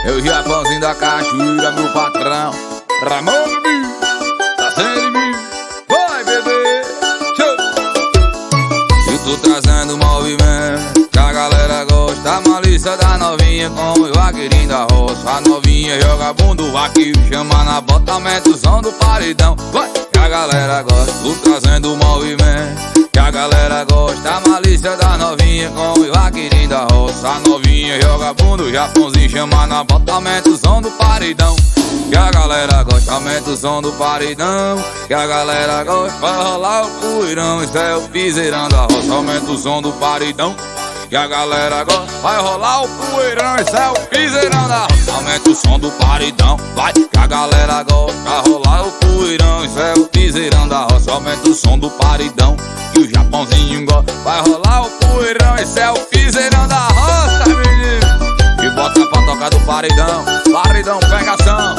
É o Japãozinho da cachoeira, meu patrão Ramon Mil, tá sem mim. Vai, bebê, show. Eu tô trazendo movimento que a galera gosta. A malícia da novinha com o vaqueirinho da roça. A novinha joga bunda, o vaqueiro chama na bota, aumenta o som do paredão. Vai, que a galera gosta. Tô trazendo movimento que a galera gosta. A malícia da novinha com o vaqueirinho da roça. A novinha joga bunda, o Japãozinho chama na bota, aumenta o som do paredão. Que a galera gosta, aumenta o som do paredão. Que a galera gosta, vai rolar o poeirão. Isso é o piseirão da roça, aumenta o som do paredão. Que a galera gosta, vai rolar o poeirão. Isso é o piseirão da roça, aumenta o som do paredão. Vai, que a galera gosta, vai rolar o poeirão. Isso é o piseirão da roça, aumenta o som do paredão. Que o Japãozinho gosta, vai rolar o poeirão. Isso é o piseirão da roça, menino. E bota pra tocar do paredão, paredão pegação.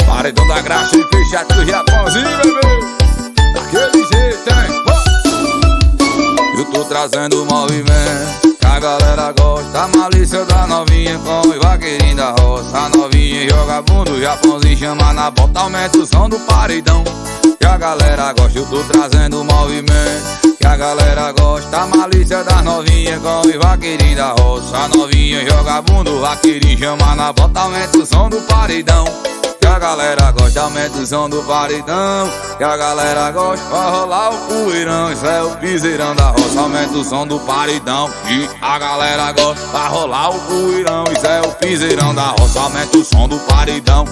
Paredão da graxa e fechado do Japãozinho, bebê. Daquele jeito, hein? Eu tô trazendo movimento que a galera gosta. A malícia da novinha com o vaqueirinho da roça. A novinha joga bunda, o Japãozinho chama na bota, aumenta o som do paredão. Que a galera gosta, eu tô trazendo movimento que a galera gosta. A malícia da novinha com o vaqueirinho da roça. A novinha joga bunda, o vaqueirinho chama na bota, aumenta o som do paredão. Que a galera gosta, aumenta o som do paredão. Que a galera gosta, vai rolar o poeirão. Isso é o piseirão da roça, aumenta o som do paredão. E a galera gosta, vai rolar o poeirão. Isso é o piseirão da roça, aumenta o som do paredão.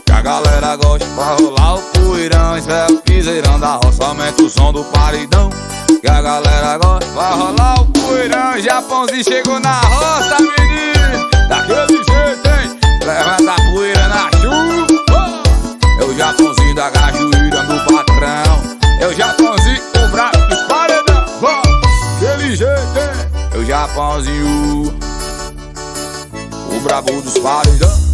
Que a galera gosta, vai rolar o poeirão. Isso é o piseirão da roça, aumenta o som do paredão. Que a galera gosta, vai rolar o poeirão. Japãozinho chegou na roça, menino. Daquele jeito, hein? Levanta a poeira na chuva. É o Japãozinho da cachoeira, meu patrão. É o Japãozinho, o brabo dos paredão. Aquele jeito, hein? É o Japãozinho, o brabo dos paredão.